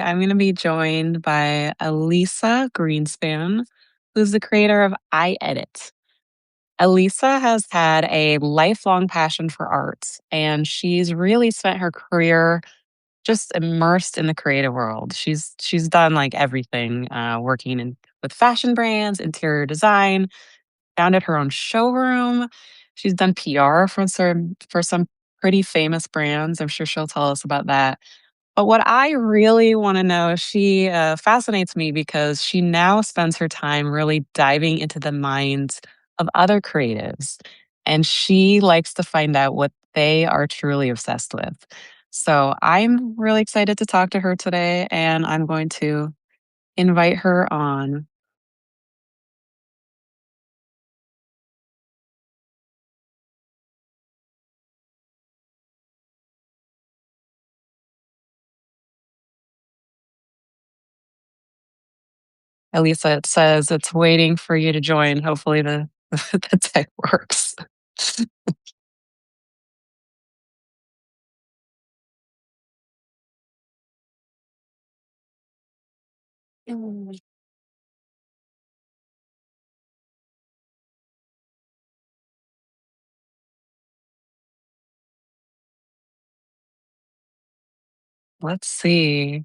I'm going to be joined by Alisa Greenspan, who's the creator of I Edit. Alisa has had a lifelong passion for art, and she's really spent her career just immersed in the creative world. She's done like everything, working with fashion brands, interior design, founded her own showroom. She's done PR for some pretty famous brands. I'm sure she'll tell us about that. But what I really wanna know, she, fascinates me because she now spends her time really diving into the minds of other creatives, and she likes to find out what they are truly obsessed with. So, I'm really excited to talk to her today, and I'm going to invite her on. Elisa, it says it's waiting for you to join. Hopefully the the tech works. Mm. Let's see.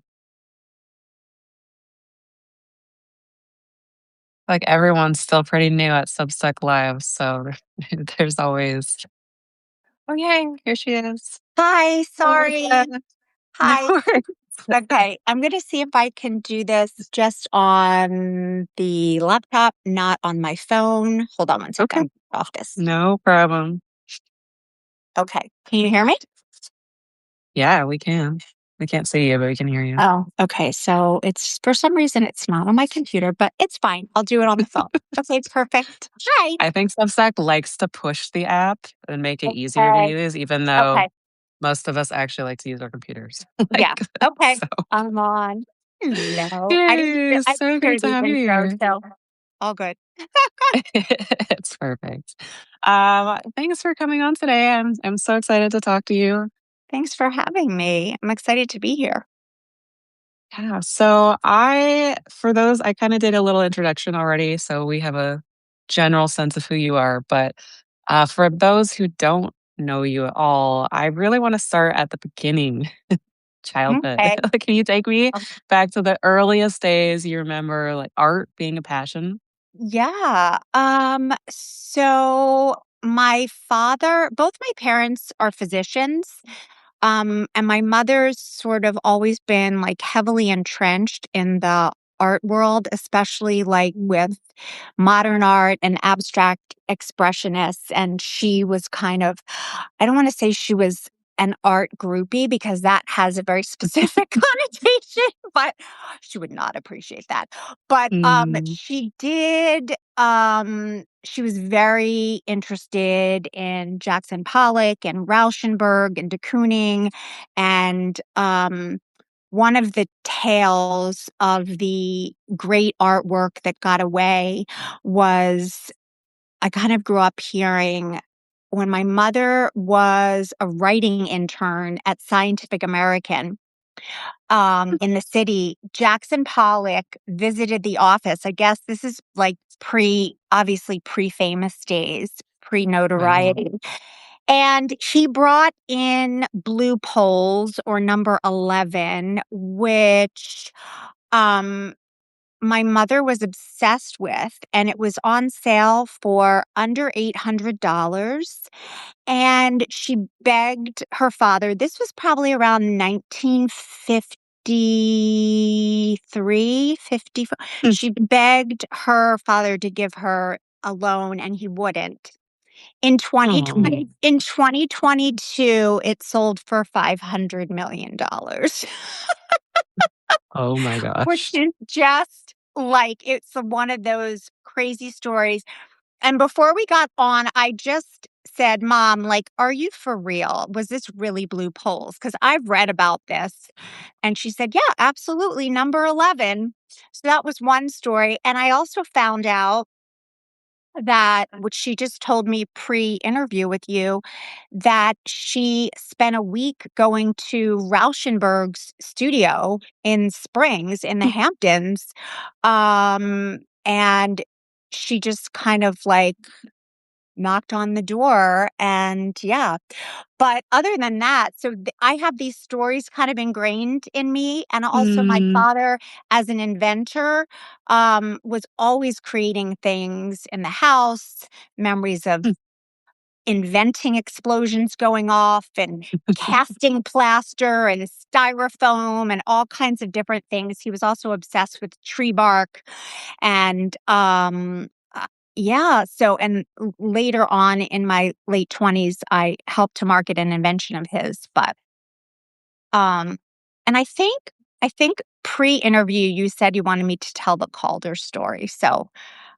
Like, everyone's still pretty new at Substack Live, so there's always oh, yay, here she is. Hi, sorry. Melissa. No Hi. worries. Okay, I'm gonna see if I can do this just on the laptop, not on my phone. Hold on one second. Okay, Off this. no problem. Okay. Can you hear me? Yeah, we can. We can't see you, but we can hear you. Oh, okay. So it's for some reason it's not on my computer, but it's fine. I'll do it on the phone. Okay, perfect. Hi. I think Substack likes to push the app and make it easier to Okay. use, even though Okay. most of us actually like to use our computers. Yeah. Like, Okay. so I'm on. Hello. yay, I didn't so hear great to the have you intro, here. so all good. It's perfect. Thanks for coming on today. I'm so excited to talk to you. Thanks for having me. I'm excited to be here. Yeah. So for those, I kind of did a little introduction already, so we have a general sense of who you are. But for those who don't know you at all, I really want to start at the beginning, childhood. Okay. Like, can you take me back to the earliest days you remember, like art being a passion? Yeah. So both my parents are physicians. And my mother's sort of always been like heavily entrenched in the art world, especially like with modern art and abstract expressionists. And she was kind of, I don't want to say she was an art groupie because that has a very specific connotation, but she would not appreciate that. But Mm. she was very interested in Jackson Pollock and Rauschenberg and de Kooning. And one of the tales of the great artwork that got away was I kind of grew up hearing when my mother was a writing intern at Scientific American in the city, Jackson Pollock visited the office. I guess this is like obviously pre-famous days, Wow. pre-notoriety. And he brought in blue poles or number 11, which um my mother was obsessed with, and it was on sale for under $800. And she begged her father, this was probably around 1953, 54. Mm. She begged her father to give her a loan, and he wouldn't. Oh. In 2022, it sold for $500 million. Oh my Which gosh. is just like it's one of those crazy stories. And before we got on, I just said, Mom, like, are you for real? Was this really blue poles? Because I've read about this. And she said, yeah, absolutely. Number 11. So that was one story. And I also found out that which she just told me pre-interview with you, that she spent a week going to Rauschenberg's studio in Springs in the Hamptons, and she just kind of, like, knocked on the door and yeah. But other than that, so I have these stories kind of ingrained in me, and also my Mm. father, as an inventor, was always creating things in the house, memories of inventing explosions going off and casting plaster and styrofoam and all kinds of different things. He was also obsessed with tree bark and yeah, so and later on in my late 20s I helped to market an invention of his, but um and I think pre-interview you said you wanted me to tell the Calder story. So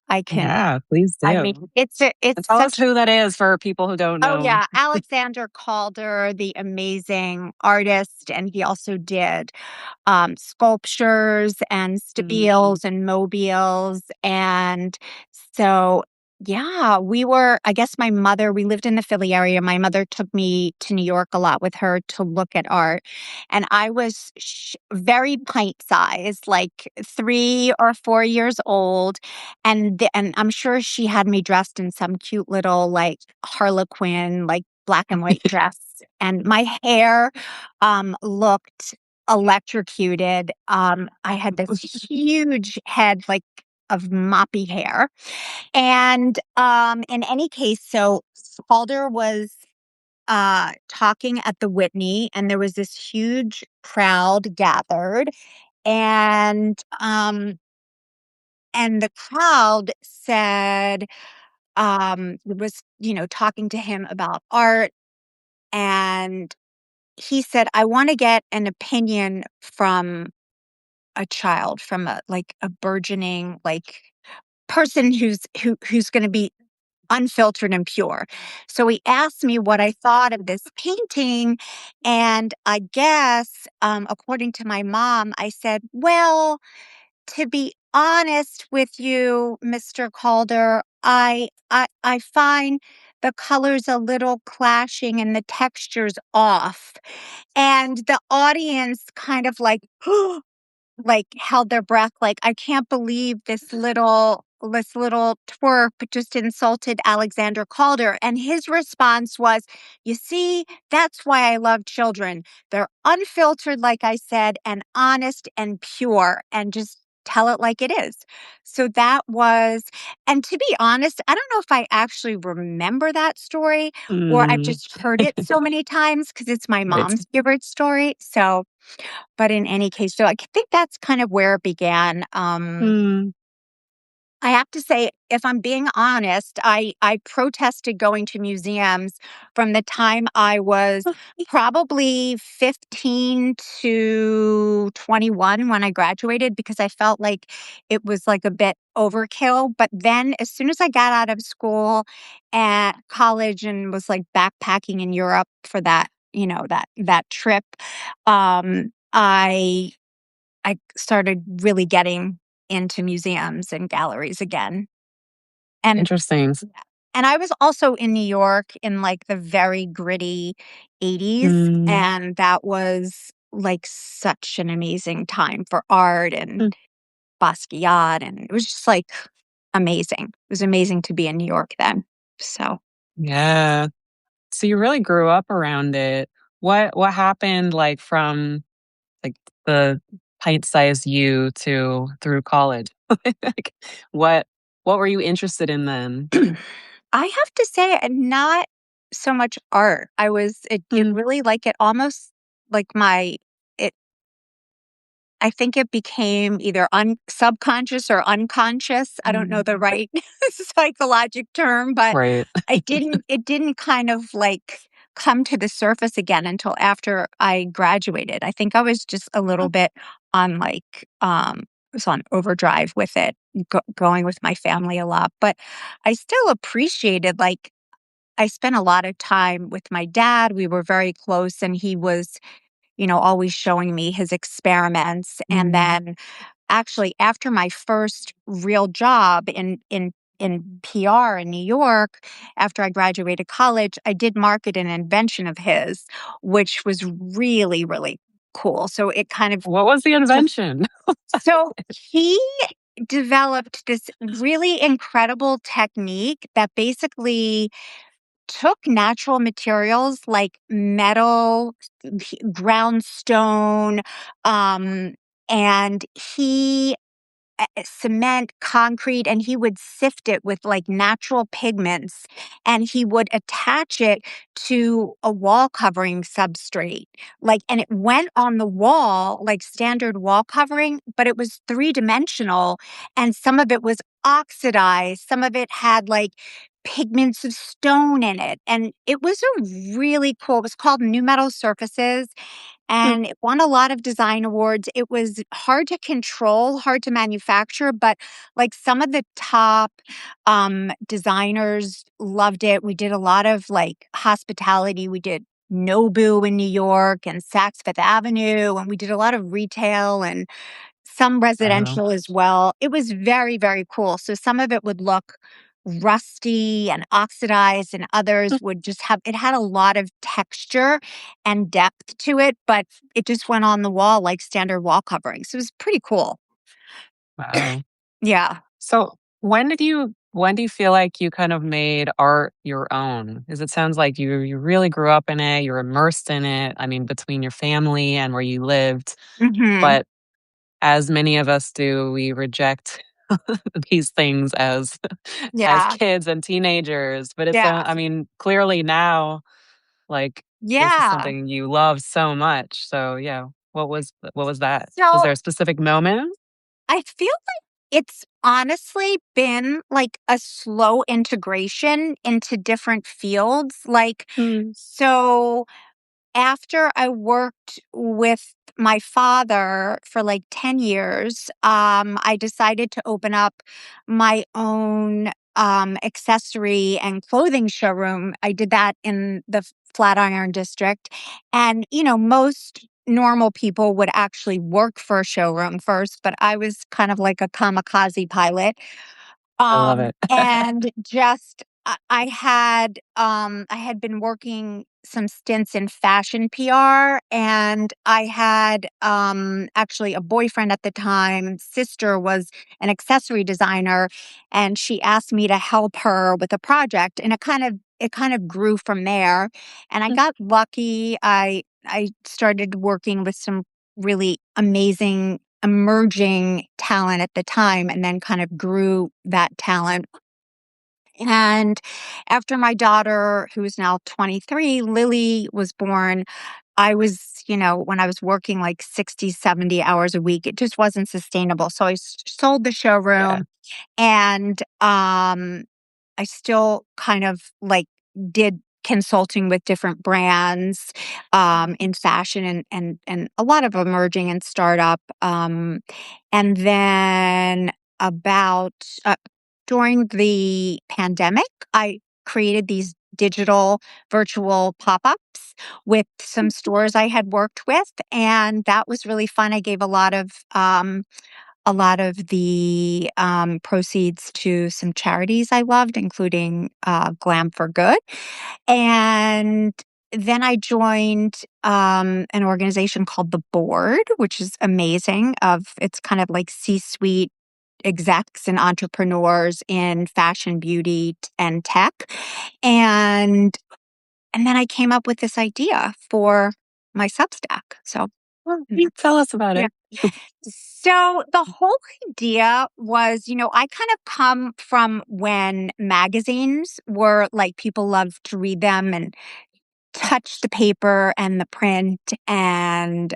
I can Yeah, please I do. mean And it's tell us such who that is for people who don't Oh, know. yeah, Alexander Calder, the amazing artist, and he also did, sculptures and Mm. steels and mobiles, and so, yeah, I guess my mother we lived in the Philly area, my mother took me to New York a lot with her to look at art, and I was very pint-sized, like 3 or 4 years old, and I'm sure she had me dressed in some cute little, like, harlequin, like, black and white dress, and my hair, looked electrocuted. I had this huge head, like, of moppy hair, and, in any case, so Calder was, talking at the Whitney, and there was this huge crowd gathered, and, the crowd said, was, talking to him about art, and he said, "I wanna get an opinion from a child, from a burgeoning, like, person who's gonna be unfiltered and pure." So he asked me what I thought of this painting, and I guess, according to my mom, I said, "Well, to be honest with you, Mr. Calder, I find the colors a little clashing and the textures off." And the audience kind of like held their breath, like, I can't believe this little twerp just insulted Alexander Calder. And his response was, "You see, that's why I love children. They're unfiltered, like I said, and honest and pure, and just tell it like it is." So that was, and to be honest, I don't know if I actually remember that story or I've Mm. just heard it so many times because it's my Right. mom's favorite story. So but in any case, so I think that's kind of where it began. Mm. I have to say, if I'm being honest, I protested going to museums from the time I was probably 15 to 21 when I graduated because I felt like it was like a bit overkill. But then as soon as I got out of school at college and was like backpacking in Europe for that, that trip, I started really getting into museums and galleries again. And Interesting. and I was also in New York in, like, the very gritty '80s, Mm. and that was, like, such an amazing time for art and Mm. Basquiat, and it was just, like, amazing. It was amazing to be in New York then. So Yeah. So you really grew up around it. What happened, like, from, like, the pint-sized you to through college? Like, what what were you interested in then? I have to say, not so much art. It Mm. really it almost like it I think it became either subconscious or unconscious. I don't know Mm. the right psychologic term, but Right. it didn't kind of like come to the surface again until after I graduated. I think I was just a little bit on was on overdrive with it, going with my family a lot, but I still appreciated I spent a lot of time with my dad. We were very close and he was always showing me his experiments. And Mm. then actually after my first real job in in PR in New York after I graduated college, I did market an invention of his, which was really, really cool. So it kind of What was the invention? so he developed this really incredible technique that basically took natural materials like metal, ground stone, um, and he cement, concrete, and he would sift it with like natural pigments and he would attach it to a wall covering substrate. Like, and it went on the wall like standard wall covering, but it was three-dimensional and some of it was oxidized, some of it had like pigments of stone in it. And it was a really cool, it was called New Metal Surfaces and it won a lot of design awards. It was hard to control, hard to manufacture, but like some of the top designers loved it. We did a lot of like hospitality. We did Nobu in New York and Saks Fifth Avenue, and we did a lot of retail and some Wow. residential as well. It was very, very cool. So some of it would look rusty and oxidized, and others would just have it had a lot of texture and depth to it, but it just went on the wall like standard wall covering. So it was pretty cool. Wow. Yeah. So when do you feel like you kind of made art your own? Because it sounds like you really grew up in it, you're immersed in it. I mean, between your family and where you lived. Mhm. But as many of us do, we reject these things as as Yeah. kids and teenagers. But it's Yeah. I mean, clearly now, like this is Yeah. something you love so much. So yeah, what was that? Was So there a specific moment? I feel like it's honestly been like a slow integration into different fields. Like, Mm. so after I worked with my father for like 10 years, I decided to open up my own accessory and clothing showroom. I did that in the Flatiron district. And, most normal people would actually work for a showroom first, but I was kind of like a kamikaze pilot. I love it. And just I had been working some stints in fashion PR and I had actually a boyfriend at the time. Sister was an accessory designer and she asked me to help her with a project and it kind of grew from there. And I got lucky. I started working with some really amazing emerging talent at the time and then kind of grew that talent. And after my daughter, who is now 23, Lily was born, I was, when I was working like 60, 70 hours a week, it just wasn't sustainable. So I sold the Yeah. showroom and I still kind of like did consulting with different brands in fashion and a lot of emerging and startup. And then about during the pandemic, I created these digital virtual pop-ups with some stores I had worked with, and that was really fun. I gave a lot of the proceeds to some charities I loved, including Glam for Good. And then I joined an organization called The Board, which is amazing. It's kind of like C-suite execs and entrepreneurs in fashion, beauty, and tech. And and then I came up with this idea for my Substack. So Well, mm, tell us about yeah. it. So the whole idea was, I kind of come from when magazines were like people loved to read them and touch the paper and the print and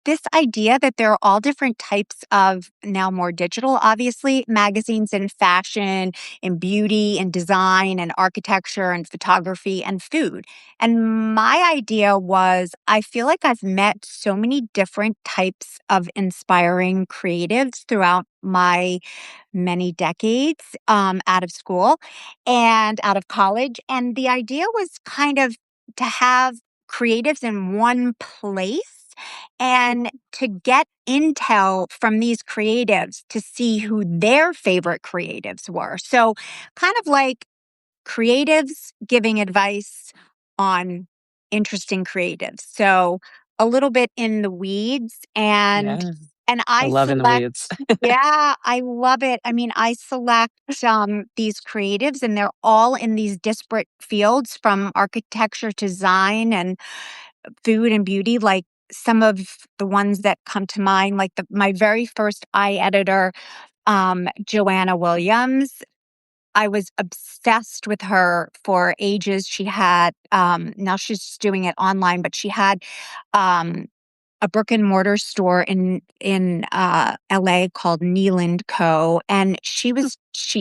this idea that there are all different types of now more digital obviously magazines in fashion in beauty and design and architecture and photography and food. And my idea was I feel like I've met so many different types of inspiring creatives throughout my many decades out of school and out of college. And the idea was kind of to have creatives in one place and to get intel from these creatives to see who their favorite creatives were. So, kind of like creatives giving advice on interesting creatives. So, a little bit in the weeds, Yeah. and I I love in the select. weeds. Yeah, I love it. I mean, I select these creatives, and they're all in these disparate fields from architecture to design and food and beauty. Like some of the ones that come to mind, like my very first eye editor, Joanna Williams. I was obsessed with her for ages. She had, now she's just doing it online, but she had um, a brick and mortar store in LA called Neeland Co. And she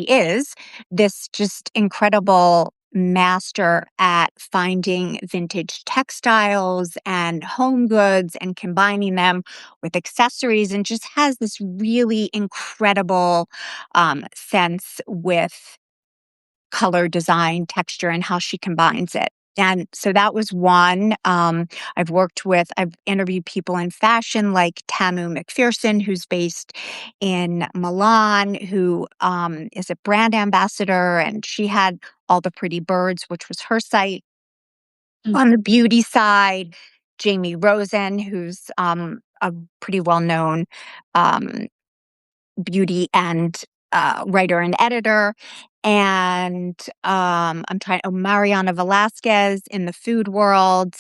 is this just incredible master at finding vintage textiles and home goods and combining them with accessories, and just has this really incredible sense with color, design, texture, and how she combines it. And so that was one. I've interviewed people in fashion like Tamu McPherson, who's based in Milan, who is a brand ambassador, and she had All the Pretty Birds, which was her site. Mm. On the beauty side, Jamie Rosen, who's a pretty well known um, beauty and writer and editor. And I'm trying, oh, Mariana Velasquez in the food world.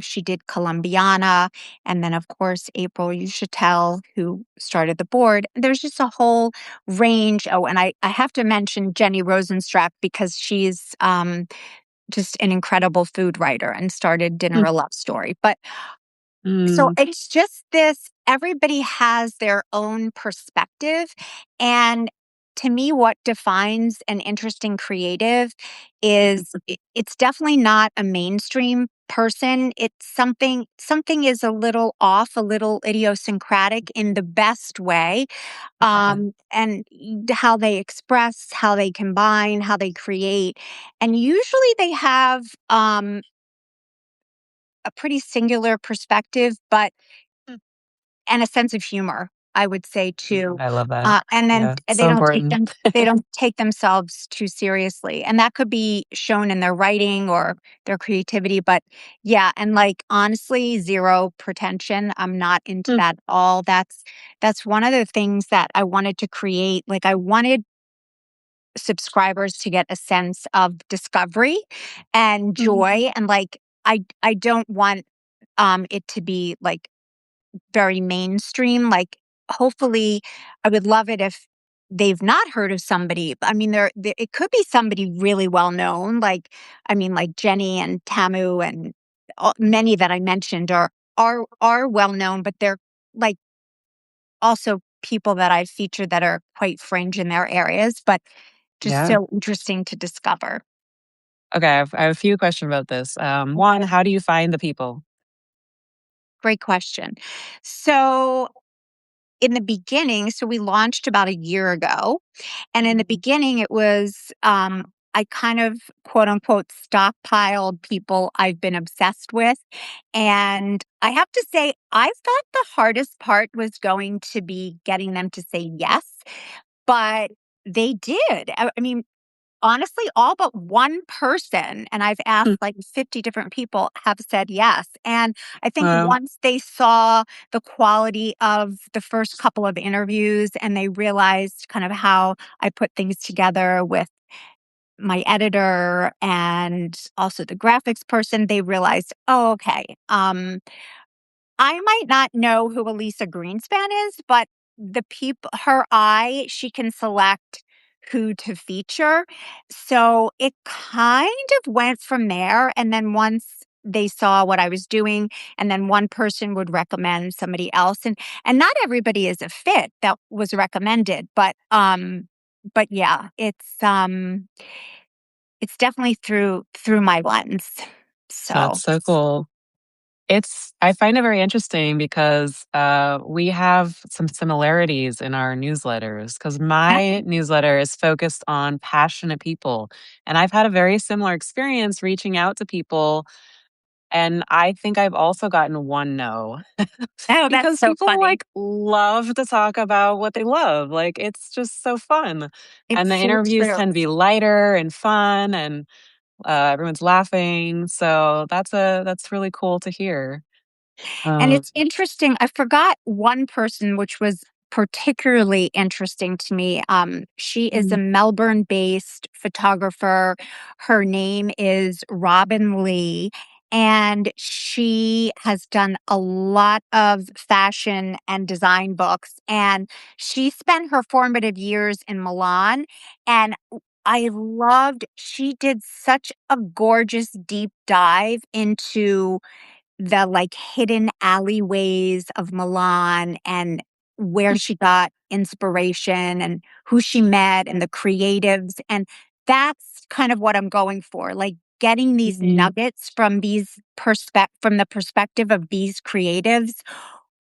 She did Colombiana. And then, of course, April Uchitel, who started the board. There's just a whole range. Oh, and I have to mention Jenny Rosenstrach because she's just an incredible food writer and started Dinner Mm. a Love Story. But so Mm. it's just this, everybody has their own perspective. And to me, what defines an interesting creative is it's definitely not a mainstream person. It's something is a little off, a little idiosyncratic in the best way. Yeah. And how they express, how they combine, how they create. And usually they have a pretty singular perspective, but Mm. and a sense of humor, I would say too. I love that. And then Yeah. So important. they don't take themselves too seriously. And that could be shown in their writing or their creativity. But yeah, and like honestly, zero pretension. I'm not into Mm. that at all. That's one of the things that I wanted to create. Like I wanted subscribers to get a sense of discovery and Mhm. joy. And like I don't want it to be like very mainstream. Like, hopefully, I would love it if they've not heard of somebody. I mean, it could be somebody really well known. Like, I mean, like Jenny and Tamu and many that I mentioned are well known, but they're like also people that I've featured that are quite fringe in their areas, but just Yeah. so interesting to discover. Okay. I have a few questions about this. One, Okay. how do you find the people? Great question. So in the beginning, so we launched about a year ago. And in the beginning, it was, I kind of quote unquote stockpiled people I've been obsessed with. And I have to say, I thought the hardest part was going to be getting them to say yes, but they did. I mean, honestly, all but one person, and I've asked Mm. like 50 different people, have said yes. And I think Wow. once they saw the quality of the first couple of interviews and they realized kind of how I put things together with my editor and also the graphics person, they realized, oh, okay. I might not know who Alisa Greenspan is, but the people, her eye, she can select who to feature. So it kind of went from there. And then once they saw what I was doing, and then one person would recommend somebody else. And not everybody is a fit that was recommended, but yeah, it's definitely through my lens. That's So so cool. I find it very interesting because we have some similarities in our newsletters because my newsletter is focused on passionate people. And I've had a very similar experience reaching out to people And I think I've also gotten one no Oh, that's because so people funny. like love to talk about what they love. Like it's just so fun. And It's the so interviews true. tend to be lighter and fun and everyone's laughing. So that's really cool to hear. And Um, it's interesting, I forgot one person which was particularly interesting to me. She is a mm, Melbourne-based photographer. Her name is Robin Lee, and she has done a lot of fashion and design books, and she spent her formative years in Milan, and I loved she did such a gorgeous deep dive into the, like, hidden alleyways of Milan and where she got inspiration and who she met and the creatives, and that's kind of what I'm going for, like, getting these mhm, nuggets from from the perspective of these creatives.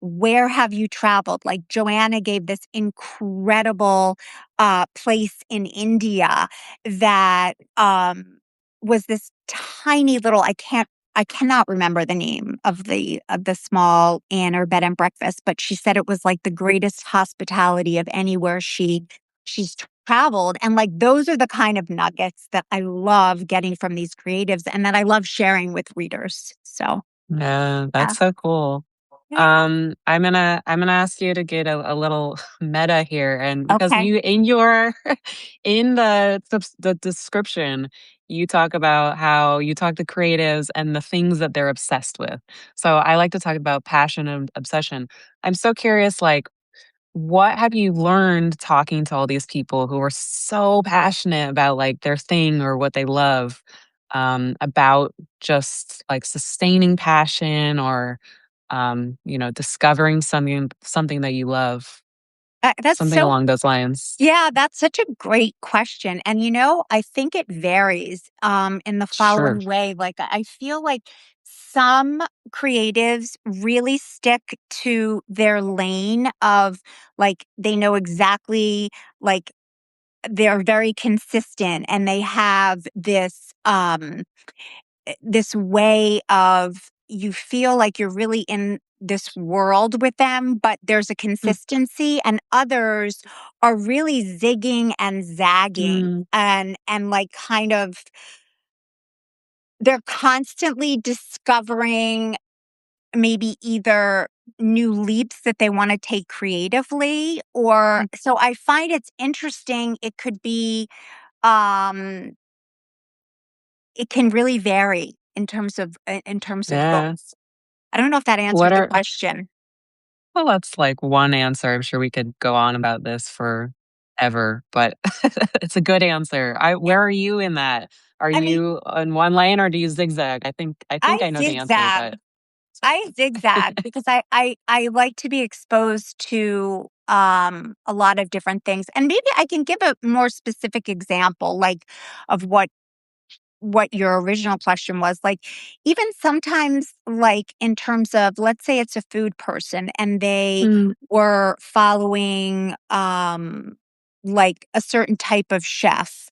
Where have you traveled? Like, Joanna gave this incredible, place in India that, was this tiny little I cannot remember the name of the small inn or bed and breakfast, but she said it was like the greatest hospitality of anywhere she's traveled. And like those are the kind of nuggets that I love getting from these creatives and that I love sharing with readers. So yeah, yeah. that's so cool. Yeah. I'm gonna ask you to get a little meta here, and because Okay. you in your in the description, you talk about how you talk to creatives and the things that they're obsessed with. So I like to talk about passion and obsession. I'm so curious, like what have you learned talking to all these people who are so passionate about like their thing or what they love, about just like sustaining passion or discovering something that you love, That's something so along those lines. Yeah, that's such a great question. And I think it varies in the Sure. following way. Like, I feel like some creatives really stick to their lane of like, they know exactly, like, they're very consistent and they have this way of you feel like you're really in this world with them, but there's a Mm, consistency, and others are really zigging and zagging mm, and like kind of they're constantly discovering maybe either new leaps that they want to take creatively or mm, so I find it's interesting. Um it can really vary in terms of yeah. both. I don't know if that What answered the are question. Well, that's like one answer. I'm sure we could go on about this for ever, but it's a good answer. Yeah, Where are you in that? Are I mean, you on one lane or do you zigzag? I think I I know the answer, zigzag. but I zigzag because I like to be exposed to, a lot of different things, and maybe I can give a more specific example, like, of what your original question was, like, even sometimes, like, in terms of let's say it's a food person and they mm, were following, like, a certain type of chef,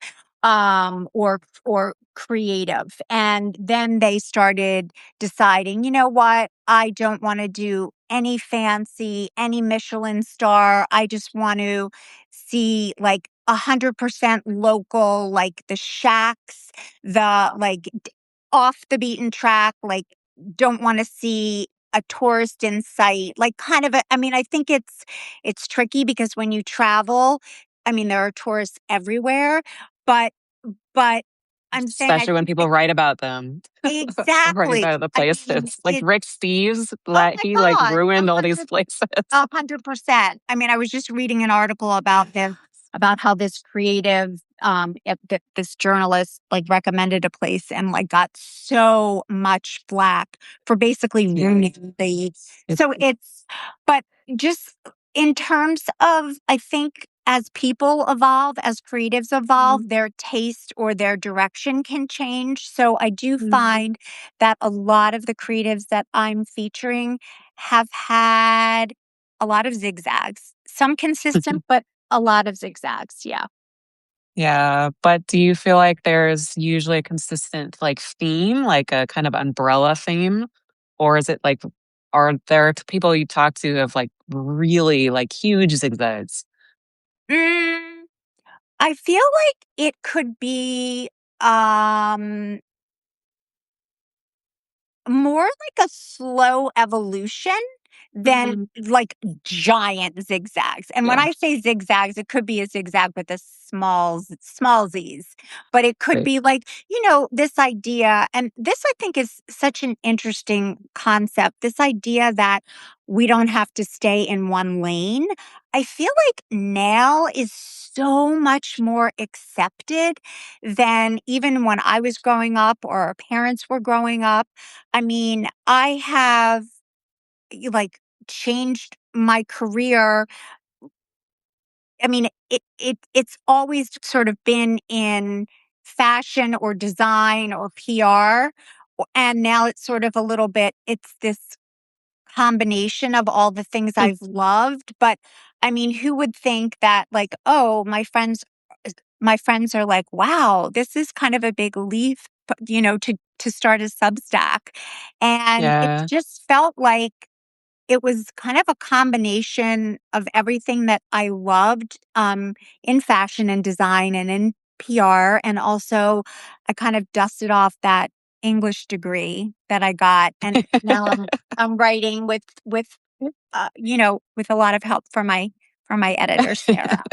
or creative, and then they started deciding, "You know what? I don't wanna do any fancy, any Michelin star, I just want to see, like, 100% local, like, the shacks the like off the beaten track, like don't want to see a tourist in sight, like kind of I mean, I think it's tricky because when you travel, I mean, there are tourists everywhere, but but I'm saying I especially when think people that write about them, write exactly. about the I mean, places. Like Rick Steves, oh like my he like god, ruined all these places. 100%. I mean, I was just reading an article about them, about how this creative, this journalist like recommended a place and like got so much flack for basically Yeah. ruining the. It, So but just in terms of, I think as people evolve, as creatives evolve, mm, their taste or their direction can change. So I do mm. find that a lot of the creatives that I'm featuring have had a lot of zigzags, some consistent, but a lot of zigzags, yeah. Yeah, but do you feel like there's usually a consistent, like, theme, like a kind of umbrella theme? Or is it like are there people you talk to who have, like, really, like, huge zigzags? Mm, I feel like it could be, um more like a slow evolution than, Mhm. like, giant zigzags, and when Yeah, I say zigzags, it could be a zigzag with a small z's, but it could right. be like, this idea, and this I think is such an interesting concept, this idea that we don't have to stay in one lane. I feel like now is so much more accepted than even when I was growing up or our parents were growing up. I mean, I have, like, changed my career. I mean, it's always sort of been in fashion or design or PR, and now it's sort of a little bit it's this combination of all the things Mm, I've loved, but, I mean, who would think that, like, "Oh, my friends are like, "Wow, this is kind of a big leap, to start a Substack." And it yeah. just felt like it was kind of a combination of everything that I loved, in fashion and design and in PR, and also I kind of dusted off that English degree that I got, and now I'm writing with a lot of help from my editor, Sarah.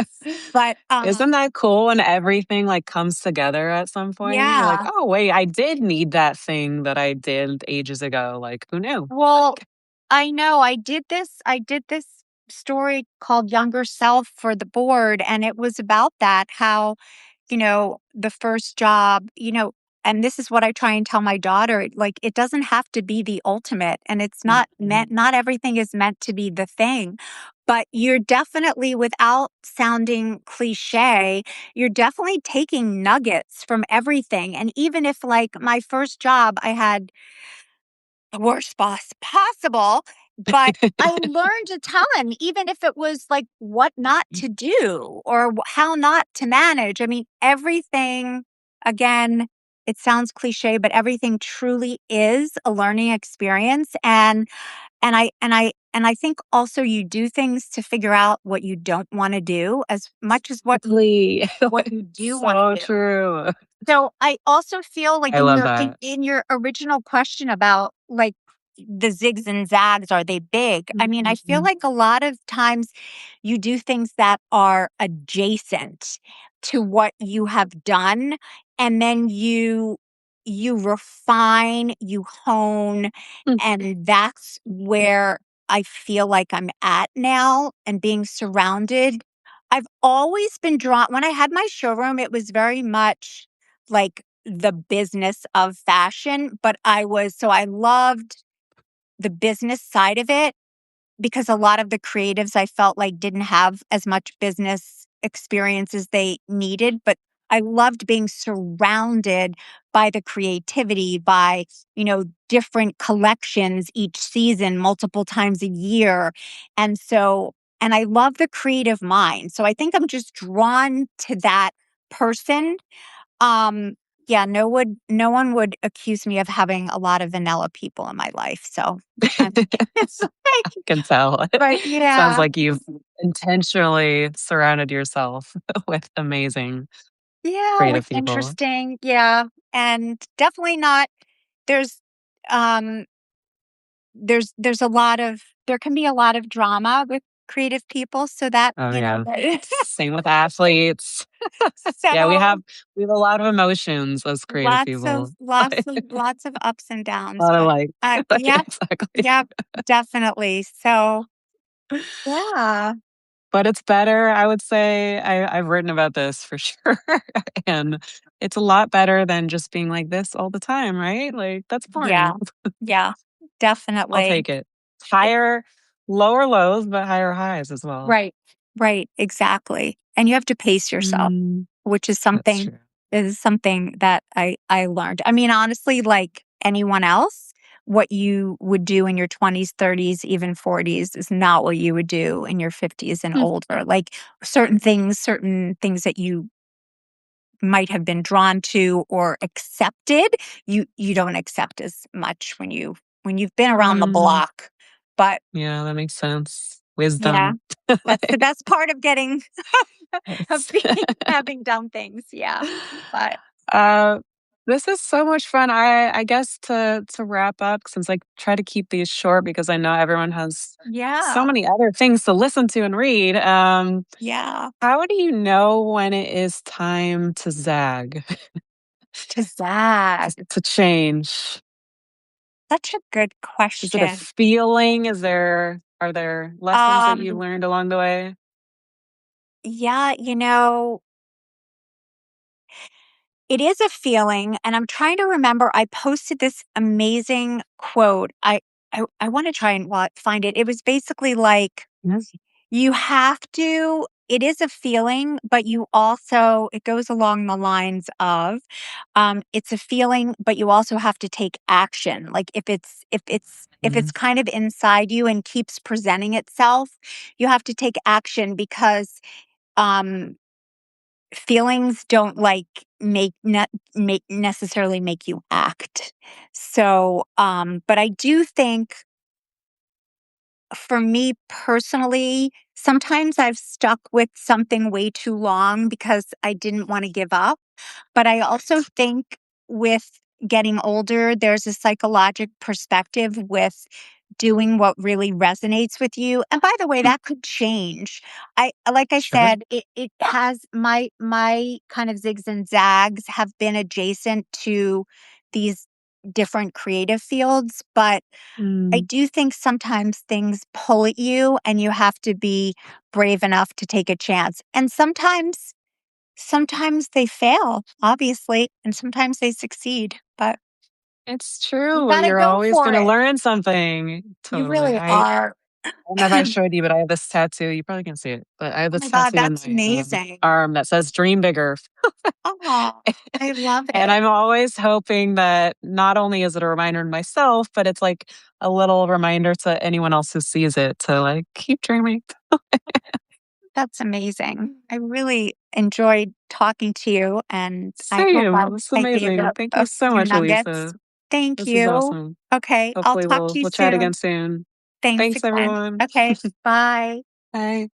But, Isn't that cool when everything, like, comes together at some point? You're like, yeah. "Oh, wait, I did need that thing that I did ages ago." Like, who knew? Well, Like I know I did this story called Younger Self for the board, and it was about that, how, the first job, and this is what I try and tell my daughter, like, it doesn't have to be the ultimate, and it's Mhm. not everything is meant to be the thing. But you're definitely, without sounding cliche, you're definitely taking nuggets from everything. And even if, like, my first job, I had the worst boss possible, but I learned a ton, even if it was like what not to do or how not to manage. I mean, everything, again, it sounds cliche, but everything truly is a learning experience. And I think also you do things to figure out what you don't want to do as much as Exactly. what you do want to So do. true. So, I also feel like I in love your in that. in your original question about, like, the zigs and zags, are they big? I mean, I feel Mhm. like a lot of times you do things that are adjacent to what you have done, and then you refine, you hone, Mm. and that's where I feel like I'm at now and being surrounded. I've always been drawn when I had my showroom, it was very much like the business of fashion, but I loved the business side of it because a lot of the creatives I felt like didn't have as much business experience as they needed, but I loved being surrounded by the creativity, by, different collections each season, multiple times a year. And so, and I love the creative mind. So I think I'm just drawn to that person. um, yeah, no one would accuse me of having a lot of vanilla people in my life, so, it's like, Can tell. but Sounds yeah, like you've intentionally surrounded yourself with amazing yeah, with creative people. interesting, yeah, and definitely not there's, um, there's a lot of there can be a lot of drama with creative people, so that, Oh, yeah. that Same with athletes. Yeah, so we have a lot of emotions as creative people. lots of ups and A downs, lot of, but, like like, yep, exactly. yep, definitely, so yeah. But it's better, I would say I've written about this for sure, and it's a lot better than just being like this all the time, right? Like, that's Yeah. boring. Yeah. I'll Definitely. take it. It Higher lower lows, but higher highs as well. Right. Right. Exactly. And you have to pace yourself, Mm, which that's true. is something that I learned. I mean, honestly, like anyone else, what you would do in your 20s, 30s, even 40s is not what you would do in your 50s and Mm, older. Like certain things that you might have been drawn to or accepted, you don't accept as much when you've been around the Mm, block. But yeah, that makes sense. yeah, Wisdom. that's the best part of getting of Yes. being having done things, yeah. But Uh, this is so much fun. I guess to wrap up, since I try to keep these short because I know everyone has so yeah, many other things to listen to and read. yeah, How do you know when it is time to zag, to zag. to change? Such a good Is it a question. feeling? Are there lessons that you Um, learned along the way? yeah, it is a feeling, and I'm trying to remember. I posted this amazing quote. I want to try and find it. It was basically like, Yes. you have to. It is a feeling, but you also. It goes along the lines of, it's a feeling, but you also have to take action. Like if it's Mm, kind of inside you and keeps presenting itself, you have to take action because um feelings don't like make necessarily make you act. So, but I do think for me personally, sometimes I've stuck with something way too long because I didn't want to give up. But I also think with getting older, there's a psychologic perspective with doing what really resonates with you. And by the way, that could change. Like I sure. said, it has my kind of zigs and zags have been adjacent to these different creative fields, but I Mm, do think sometimes things pull at you and you have to be brave enough to take a chance. And sometimes they fail, obviously, and sometimes they succeed, but it's you true. gotta You're go always for going to it. learn something. You Totally. really are. I don't know if I showed you, but I have this tattoo. You probably can see it, but I have Oh this my god, tattoo on that's my amazing. arm that says "Dream Bigger." Oh, I love And it. I'm always hoping that not only is it a reminder to myself, but it's like a little reminder to anyone else who sees it to like keep dreaming. That's amazing. I really enjoyed talking to you, and I hope Same. I It's I gave you amazing. Thank a you so few much, nuggets. Elisa. Thank This is you. awesome. Okay, I'll Hopefully talk to you we'll chat again soon. soon. Thanks Thanks again. everyone. Okay, bye. Bye.